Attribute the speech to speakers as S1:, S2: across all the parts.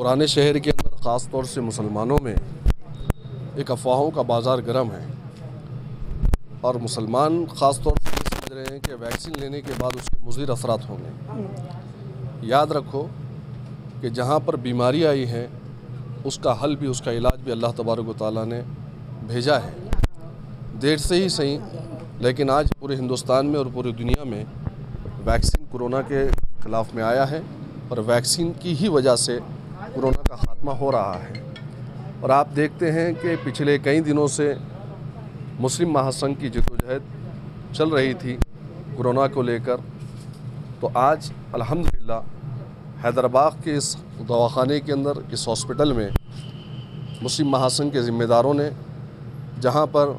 S1: पुराने शहर के अंदर ख़ास तौर से मुसलमानों में एक अफवाहों का बाज़ार गर्म है और मुसलमान ख़ास तौर से ये समझ रहे हैं कि वैक्सीन लेने के बाद उसके मुज़िर असरात होंगे। याद रखो कि जहाँ पर बीमारी आई है उसका हल भी, उसका इलाज भी अल्लाह तबारक व तआला ने भेजा है। देर से ही सही, लेकिन आज पूरे हिंदुस्तान में और पूरी दुनिया में वैक्सीन कोरोना के ख़िलाफ़ में आया है और वैक्सीन की ही वजह से कोरोना का ख़ात्मा हो रहा है। और आप देखते हैं कि पिछले कई दिनों से मुस्लिम महासंघ की जद्दोजहद चल रही थी कोरोना को लेकर, तो आज अल्हम्दुलिल्लाह हैदराबाद के इस दवाखाने के अंदर, इस हॉस्पिटल में मुस्लिम महासंघ के ज़िम्मेदारों ने, जहां पर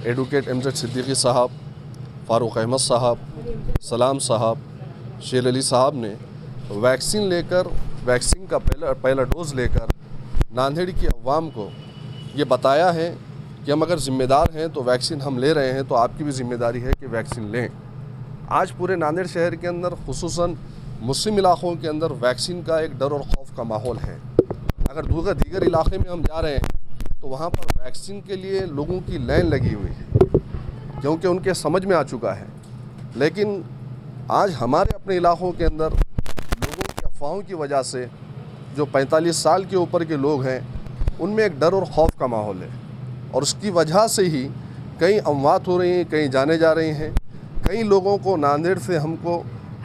S1: एडवोकेट एमजेड सिद्दीकी साहब, फ़ारूक अहमद साहब, सलाम साहब, शेर अली साहब ने वैक्सीन लेकर, वैक्सीन का पहला डोज़ लेकर नांदेड़ की अवाम को ये बताया है कि हम अगर ज़िम्मेदार हैं तो वैक्सीन हम ले रहे हैं, तो आपकी भी ज़िम्मेदारी है कि वैक्सीन लें। आज पूरे नांदेड़ शहर के अंदर, खुसूसन मुस्लिम इलाक़ों के अंदर वैक्सीन का एक डर और खौफ का माहौल है। अगर दीगर इलाक़े में हम जा रहे हैं तो वहाँ पर वैक्सीन के लिए लोगों की लाइन लगी हुई है, क्योंकि उनके समझ में आ चुका है। लेकिन आज हमारे अपने इलाक़ों के अंदर लोगों की अफवाहों की वजह से, जो 45 साल के ऊपर के लोग हैं, उनमें एक डर और खौफ का माहौल है और उसकी वजह से ही कई अमवात हो रही हैं, कई जाने जा रही हैं। कई लोगों को नांदेड़ से हमको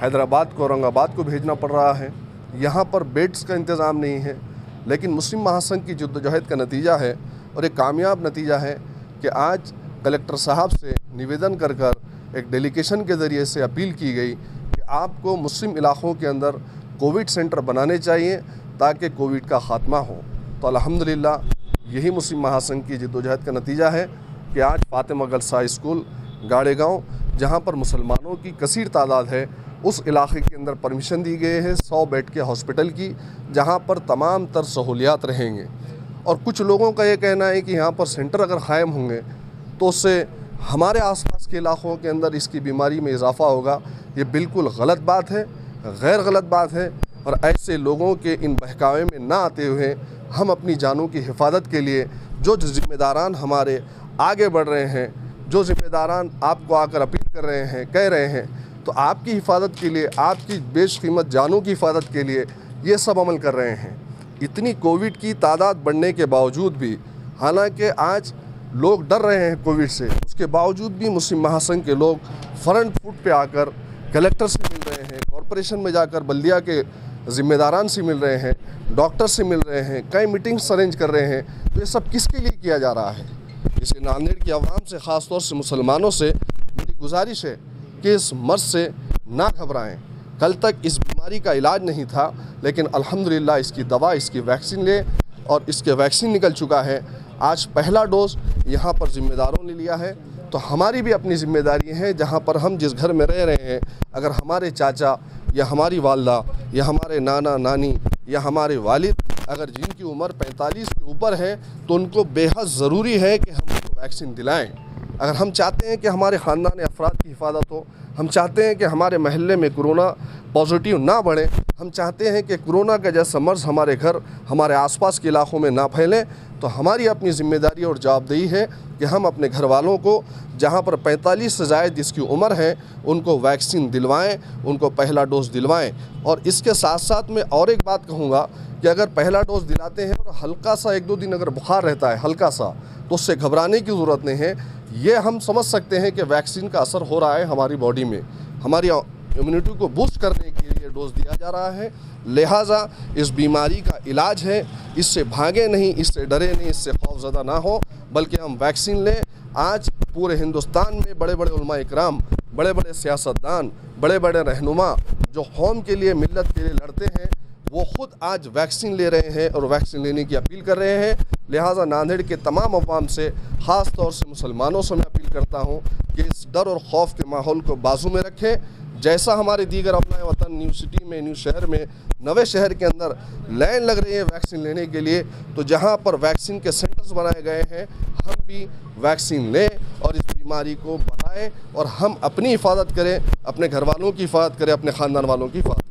S1: हैदराबाद को, औरंगाबाद को भेजना पड़ रहा है। यहाँ पर बेड्स का इंतज़ाम नहीं है। लेकिन मुस्लिम महासंघ की जद्दोजहद का नतीजा है और एक कामयाब नतीजा है कि आज कलेक्टर साहब से निवेदन कर एक डेलीगेशन के ज़रिए से अपील की गई कि आपको मुस्लिम इलाक़ों के अंदर कोविड सेंटर बनाने चाहिए ताकि कोविड का ख़ात्मा हो। तो अल्हम्दुलिल्लाह यही मुस्लिम महासंघ की जद्दोजहद का नतीजा है कि आज फातिमा गर्ल्स हाई स्कूल गाड़ेगांव, जहां पर मुसलमानों की कसीर तादाद है, उस इलाके के अंदर परमिशन दी गई है 100 बेड के हॉस्पिटल की, जहां पर तमाम तर सहूलियात रहेंगे। और कुछ लोगों का ये कहना है कि यहाँ पर सेंटर अगर क़ायम होंगे तो उससे हमारे आसपास के इलाक़ों के अंदर इसकी बीमारी में इजाफ़ा होगा। ये बिल्कुल गलत बात है, गैर गलत बात है। और ऐसे लोगों के इन बहकावे में ना आते हुए हम अपनी जानों की हिफाजत के लिए जो ज़िम्मेदारान हमारे आगे बढ़ रहे हैं, जो ज़िम्मेदारान आपको आकर अपील कर रहे हैं, कह रहे हैं, तो आपकी हिफाजत के लिए, आपकी बेशकीमत जानों की हिफाजत के लिए ये सब अमल कर रहे हैं। इतनी कोविड की तादाद बढ़ने के बावजूद भी, हालांकि आज लोग डर रहे हैं कोविड से, उसके बावजूद भी मुस्लिम महासंघ के लोग फ्रंट फुट पे आकर कलेक्टर से मिल रहे हैं, कॉरपोरेशन में जाकर बल्दिया के ज़िम्मेदारान से मिल रहे हैं, डॉक्टर से मिल रहे हैं, कई मीटिंग्स अरेंज कर रहे हैं। तो ये सब किसके लिए किया जा रहा है? इसलिए नांदेड़ की आवाम से, ख़ास तौर से मुसलमानों से मेरी गुजारिश है कि इस मर्ज़ से ना घबराएं। कल तक इस बीमारी का इलाज नहीं था, लेकिन अल्हम्दुलिल्लाह इसकी दवा, इसकी वैक्सीन ले और इसके वैक्सीन निकल चुका है। आज पहला डोज़ यहाँ पर ज़िम्मेदारों ने लिया है, तो हमारी भी अपनी ज़िम्मेदारी है। जहाँ पर हम जिस घर में रह रहे हैं, अगर हमारे चाचा या हमारी वालदा या हमारे नाना नानी या हमारे वालिद अगर जिनकी उम्र 45 के ऊपर है, तो उनको बेहद ज़रूरी है कि हम उनको वैक्सीन दिलाएं। अगर हम चाहते हैं कि हमारे ख़ानदान अफराद की हिफाजत हो, हम चाहते हैं कि हमारे महल्ले में कोरोना पॉजिटिव ना बढ़े, हम चाहते हैं कि कोरोना का जैसा मर्ज़ हमारे घर, हमारे आसपास के इलाक़ों में ना फैले, तो हमारी अपनी ज़िम्मेदारी और जवाबदेही है कि हम अपने घर वालों को, जहाँ पर 45 से ज़ायद जिसकी उम्र है, उनको वैक्सीन दिलवाएं, उनको पहला डोज़ दिलवाएं। और इसके साथ साथ मैं और एक बात कहूँगा कि अगर पहला डोज़ दिलाते हैं और हल्का सा 1-2 दिन अगर बुखार रहता है, हल्का सा, तो उससे घबराने की ज़रूरत नहीं है। ये हम समझ सकते हैं कि वैक्सीन का असर हो रहा है हमारी बॉडी में, हमारी इम्यूनिटी को बूस्ट करने के लिए डोज़ दिया जा रहा है। लिहाजा इस बीमारी का इलाज है, इससे भागे नहीं, इससे डरे नहीं, इससे खौफज़दा ना हो, बल्कि हम वैक्सीन लें। आज पूरे हिंदुस्तान में बड़े बड़े उलमा इकराम, बड़े बड़े सियासतदान, बड़े बड़े रहनुमा जो कौम के लिए, मिल्लत के लिए लड़ते हैं, वो ख़ुद आज वैक्सीन ले रहे हैं और वैक्सीन लेने की अपील कर रहे हैं। लिहाजा नांदेड़ के तमाम अवाम से, ख़ास तौर से मुसलमानों से मैं अपील करता हूँ कि इस डर और खौफ के माहौल को बाजू में रखें। जैसा हमारे दीगर अपना वतन न्यू सिटी में, न्यू शहर में, नवे शहर के अंदर लाइन लग रही है वैक्सीन लेने के लिए, तो जहाँ पर वैक्सीन के सेंटर्स बनाए गए हैं, हम भी वैक्सीन लें और इस बीमारी को बढ़ाएं और हम अपनी हिफाजत करें, अपने घर वालों की हिफाजत करें, अपने ख़ानदान वालों की हिफाजत।